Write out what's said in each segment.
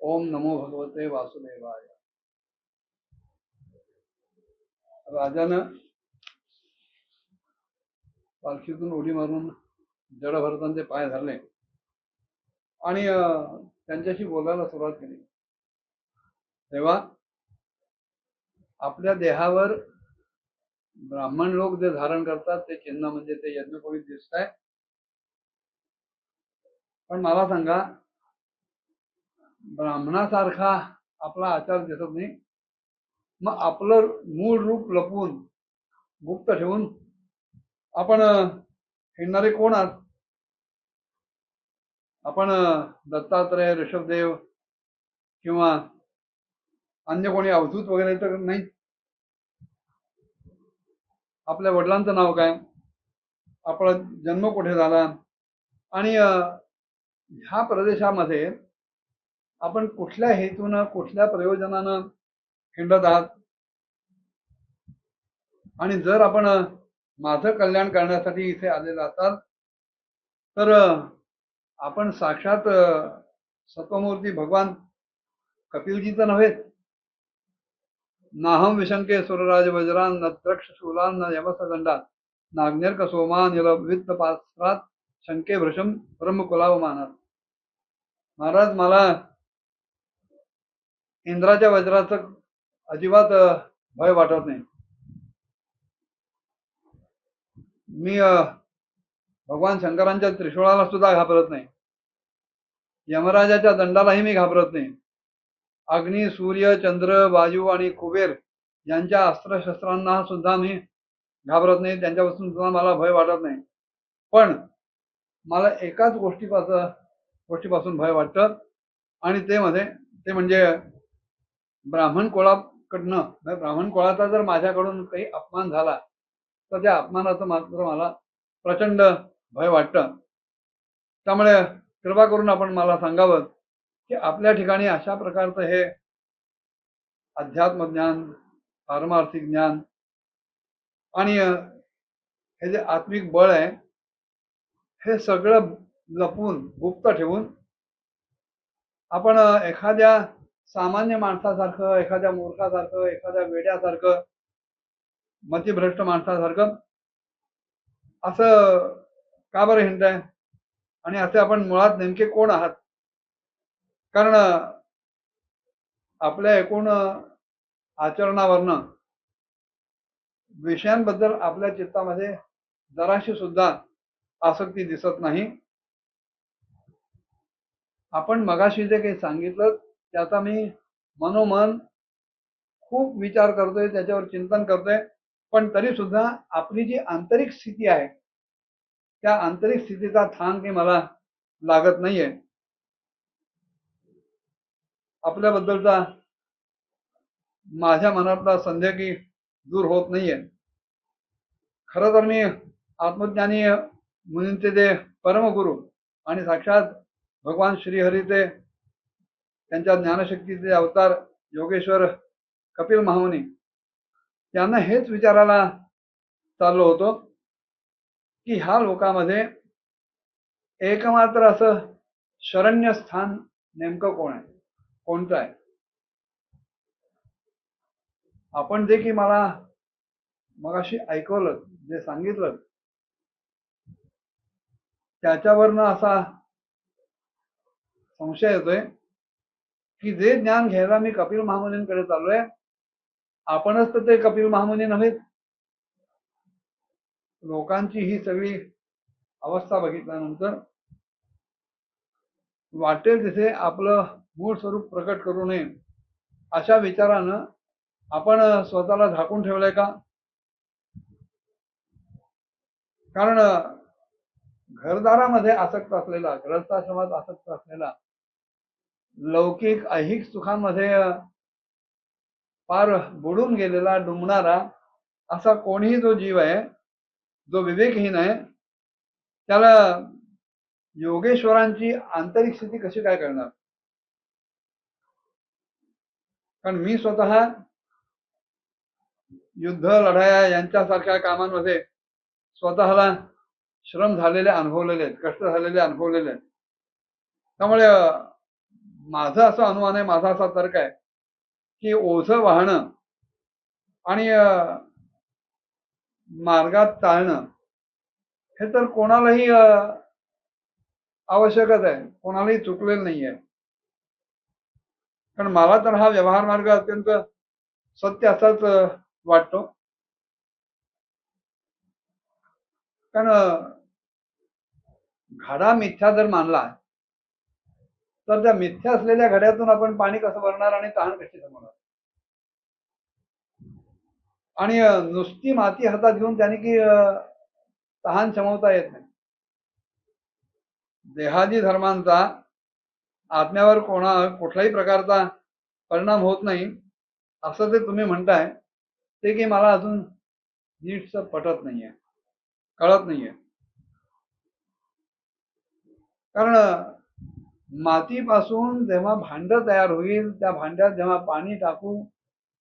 ओम नमो भगवते वासुदेवाय. राजानं पालखीतून उडी मारून जडभरतांचे पाय धरले आणि त्यांच्याशी बोलायला सुरुवात केली. तेव्हा आपल्या देहावर ब्राह्मण लोक जे धारण करतात ते चिन्ह म्हणजे ते यज्ञोपवीत दिसत आहे. पण मला सांगा, ब्राह्मणासारखा आपला आचार दिसत नाही. मग आपलं मूळ रूप लपवून गुप्त ठेवून आपण हिंडणारे कोण आहात? आपण दत्तात्रय, ऋषभदेव किंवा अन्य कोणी अवधूत वगैरे तर नाही. आपल्या वडिलांचं नाव काय, आपला जन्म कुठे झाला आणि ह्या प्रदेशामध्ये आपण कुठल्या हेतून कुठल्या प्रयोजनानं हिंडत आहात. आणि जर आपण माझं कल्याण करण्यासाठी इथे आलेला असाल तर आपण साक्षात सत्वमूर्ती भगवान कपिलजीचं नव्हे. नाहम विशंके सुरराज वज्रान न द्रक्ष शूलान न यमस दंडात नाग्नेर्क सोमान वित्त पात्रात शंके भृशम ब्रह्मकुलाव मानात. महाराज, मला इंद्राच्या वज्राचं अजिबात भय वाटत नाही. मी भगवान शंकरांच्या त्रिशूळाला सुद्धा घाबरत नाही. यमराजाच्या दंडालाही मी घाबरत नाही. अग्नी, सूर्य, चंद्र, वायू आणि कुबेर यांच्या अस्त्रशस्त्रांना सुद्धा मी घाबरत नाही. त्यांच्यापासून सुद्धा मला भय वाटत नाही. पण मला एकाच गोष्टीपासून भय वाटतं आणि ते म्हणजे ब्राह्मण कुळाकडनं, ब्राह्मण कुळाचा जर माझ्याकडून काही अपमान झाला तर त्या अपमानाचं मात्र मला प्रचंड भय वाटतं. त्यामुळे कृपा करून आपण मला सांगावं की आपल्या ठिकाणी अशा प्रकारचं हे अध्यात्म ज्ञान, पारमार्थिक ज्ञान आणि हे जे आत्मिक बळ आहे हे सगळं लपवून गुप्त ठेवून आपण एखाद्या सामान्य माणसासारखं, एखाद्या मूर्खासारखं, एखाद्या वेड्यासारखं, मतिभ्रष्ट माणसासारखं असं का बरं हिंडताय? आणि असे आपण मुळात नेमके कोण आहात? कारण आपल्या एकूण आचरणावरनं विषयांबद्दल आपल्या चित्तामध्ये जराशी सुद्धा आसक्ती दिसत नाही. आपण मगाशी जे काही सांगितलं त्याचा मी मनोमन खूप विचार करतोय, त्याच्यावर चिंतन करतोय. पण तरी सुद्धा आपली जी आंतरिक स्थिती आहे त्या आंतरिक स्थितीचा थांग काही मला लागत नाहीये. आपल्याबद्दलचा माझ्या मनातला संदेह की दूर होत नाहीये. खरं तर मी आत्मज्ञानी मुनींचे जे परमगुरु आणि साक्षात भगवान श्रीहरीचे, त्यांच्या ज्ञानशक्तीचे अवतार योगेश्वर कपिल महामुनी त्यांना हेच विचारायला चाललो होतो की ह्या लोकांमध्ये एकमात्र असं शरण्य स्थान नेमकं कोणतं आहे? आपण जे की मला मगाशी ऐकवलं, जे सांगितलं त्याच्यावरनं असा संशय येतोय की जे ज्ञान घ्यायला मी कपिल महामुनींकडे चाललोय, आपणच तर ते कपिल महामुनी नव्हेत. लोकांची ही सगळी अवस्था बघितल्यानंतर वाटेल तिथे आपलं मूळ स्वरूप प्रकट करू नये अशा विचारानं आपण स्वतःला झाकून ठेवलंय का? कारण घरदारामध्ये आसक्त असलेला, गृहस्थाश्रमात आसक्त असलेला, लौकिक ऐहिक सुखांमध्ये फार बुडून गेलेला, डुंबणारा असा कोणीही जो जीव आहे, जो विवेकहीन आहे, त्याला योगेश्वरांची आंतरिक स्थिती कशी काय करणार? कारण मी स्वतः युद्ध, लढाया यांच्यासारख्या कामांमध्ये स्वतःला श्रम झालेले अनुभवलेले आहेत, कष्ट झालेले अनुभवलेले आहेत. त्यामुळे माझं असं अनुमान आहे, माझा असा तर्क आहे की ओझं वाहणं आणि मार्गात चालणं हे तर कोणालाही आवश्यकच आहे, कोणालाही चुकलेलं नाहीये. कारण मला तर हा व्यवहार मार्ग अत्यंत सत्य असाच वाटतो. कारण घडा मिथ्या जर मानला तर त्या मिथ्या असलेल्या घड्यातून आपण पाणी कसं भरणार आणि तहान कशी जमवणार? आणि नुसती माती हातात घेऊन त्याने की तहान शमवता येत नाही. देहादी धर्मांचा आत्म्यावर कुठल्याही प्रकारचा परिणाम होत नाही असं जे तुम्ही म्हणताय ते की मला अजून नीटच पटत नाहीये, कळत नाहीये. कारण मातीपासून जेव्हा भांड तयार होईल, त्या भांड्यात जेव्हा पाणी टाकू,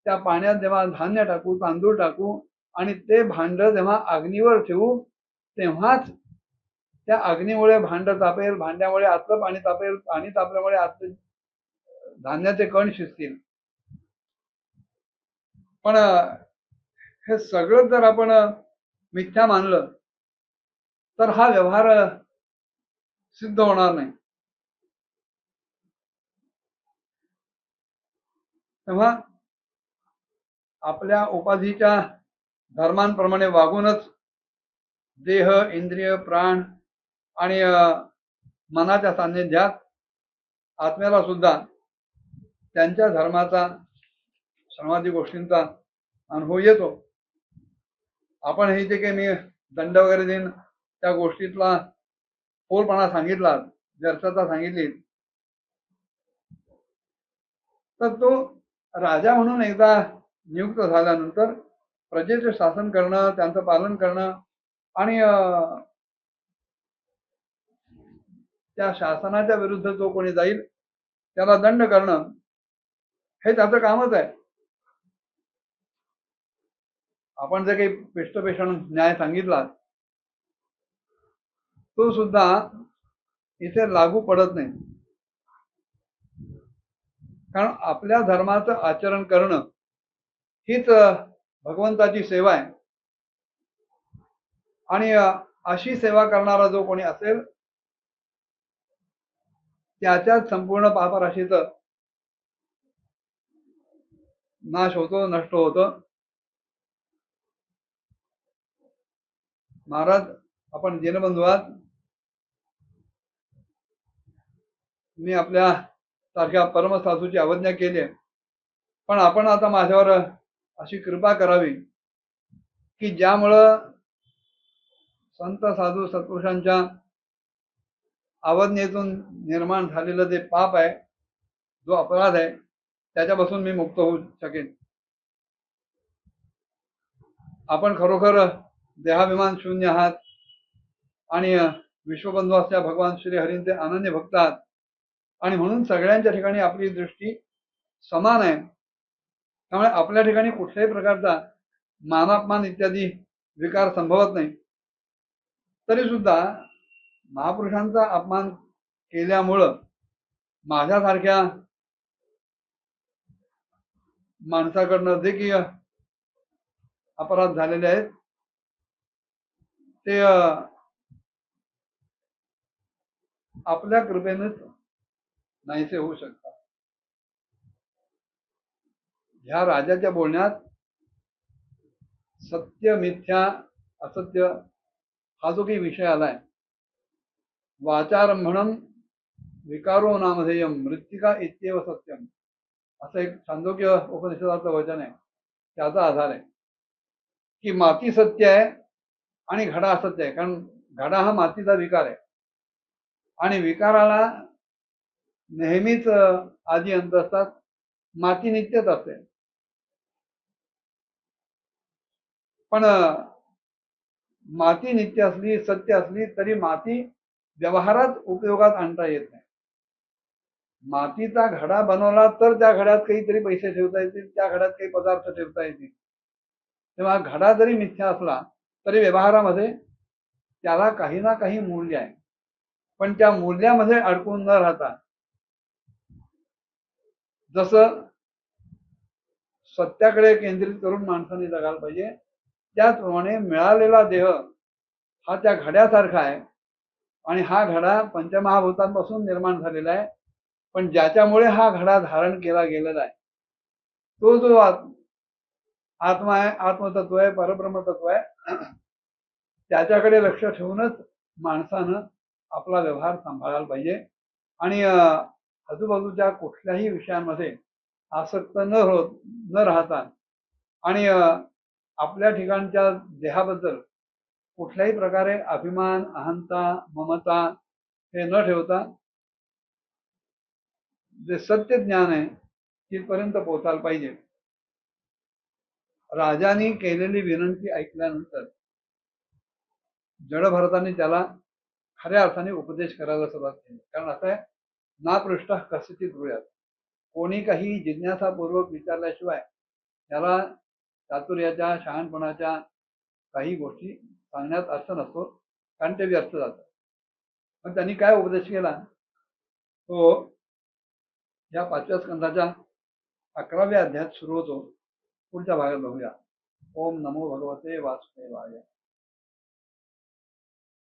त्या पाण्यात जेव्हा धान्य टाकू, तांदूळ टाकू आणि ते भांड जेव्हा अग्नीवर ठेवू, तेव्हाच त्या अग्नीमुळे भांड तापेल, भांड्यामुळे आतलं पाणी तापेल, पाणी तापल्यामुळे आतले धान्याचे कण शिजतील. पण हे सगळं जर आपण मिथ्या मानलं तर हा व्यवहार सिद्ध होणार नाही. तेव्हा आपल्या उपाधीच्या धर्मांप्रमाणे वागूनच देह, इंद्रिय, प्राण आणि मनाच्या सान्निध्यात आत्म्याला सुद्धा त्यांच्या धर्माचा, समाधी गोष्टींचा अनुभव येतो. आपण हे जे काही मी दंड वगैरे देईन त्या गोष्टीतला फोलपणा सांगितला, व्यर्थता सांगितली, तर तो राजा म्हणून एकदा नियुक्त झाल्यानंतर प्रजेचे शासन करणं, त्यांचं पालन करणं आणि त्या शासनाच्या विरुद्ध जो कोणी जाईल त्याला दंड करणं हे त्याचं कामच आहे. आपण जे काही पेष्टपेषण न्याय सांगितला तो सुद्धा इथे लागू पडत नाही. कारण आपल्या धर्माचं आचरण करणं हीच भगवंताची सेवा आहे. आणि अशी सेवा करणारा जो कोणी असेल त्याच्याच संपूर्ण पापराशीचं नाश होतो, नष्ट होतो. महाराज आपण दीनबंधू आहात. मी आपल्या सारख्या परमसाधूची अवज्ञा केली आहे, पण आपण आता माझ्यावर अशी कृपा करावी की ज्यामुळं संत साधू सत्पुरुषांच्या अवज्ञेतून निर्माण झालेलं जे पाप आहे, जो अपराध आहे, त्याच्यापासून मी मुक्त होऊ शकेन. आपण खरोखर देहाभिमान शून्य आहात आणि विश्वबंधू असल्या भगवान श्री हरींचे अनन्य भक्त आहात आणि म्हणून सगळ्यांच्या ठिकाणी आपली दृष्टी समान आहे. त्यामुळे आपल्या ठिकाणी कुठल्याही प्रकारचा मानापमान इत्यादी विकार संभवत नाही. तरी सुद्धा महापुरुषांचा अपमान केल्यामुळं माझ्यासारख्या माणसाकडनं जे की अपराध झालेले आहेत ते आपल्या कृपेनेच नाहीसे होऊ शकतात. ह्या राजाच्या बोलण्यात सत्य, मिथ्या, असत्य हा जो काही विषय आलाय, वाचारंभणम विकारो नामधेयम मृत्तिका इत्येव सत्यम, असं एक छांदोग्य उपनिषदाचं वचन आहे. त्याचा आधार आहे की माती सत्य आहे आणि घडा असत्य आहे. कारण घडा हा मातीचा विकार आहे आणि विकाराला नेहमीच आधी अंत असतात. माती नित्यच असते. पण माती नित्य असली, सत्य असली तरी माती व्यवहारात उपयोगात आणता येत नाही. मातीचा घडा बनवला तर त्या घड्यात काहीतरी पैसे ठेवता येतील, त्या घड्यात काही पदार्थ ठेवता येतील. तेव्हा घडा जरी मिथ्या असला तरी व्यवहारामध्ये त्याला काही ना काही मूल्य आहे. पण त्या मूल्यामध्ये अडकून न राहता जसं सत्याकडे केंद्रित करून माणसाने जगायला पाहिजे, त्याचप्रमाणे मिळालेला देह हा त्या घड्यासारखा आहे आणि हा घडा पंचमहाभूतांपासून निर्माण झालेला आहे. पण ज्याच्यामुळे हा घडा धारण केला गेलेला आहे तो जो आत्मा आहे, आत्मतत्व आहे, परब्रह्म तत्व आहे, त्याच्याकडे लक्ष ठेवूनच माणसानं आपला व्यवहार सांभाळायला पाहिजे आणि आजूबाजूच्या कुठल्याही विषयांमध्ये आसक्त न राहता आणि आपल्या ठिकाणच्या देहाबद्दल कुठल्याही प्रकारे अभिमान, अहंता, ममता हे न ठेवता जे सत्य ज्ञान आहे तिथपर्यंत पोहोचायला पाहिजे. राजाने केलेली विनंती ऐकल्यानंतर जडभरताने त्याला खऱ्या अर्थाने उपदेश करायला सुरुवात केली. कारण असं आहे, ना पृष्ठ कसिचित ब्रूयात, कोणी काही जिज्ञासापूर्वक विचारल्याशिवाय त्याला चातुर्याच्या, शहाणपणाच्या काही गोष्टी सांगण्यात अर्थ नसतो, कारण ते व्यर्थ जातं. पण त्यांनी काय उपदेश केला तो या 5व्या स्कंदाच्या 11व्या अध्यायात सुरू होतो. पुढच्या भागात बघूया. ओम नमो भगवते वासुदेवाय.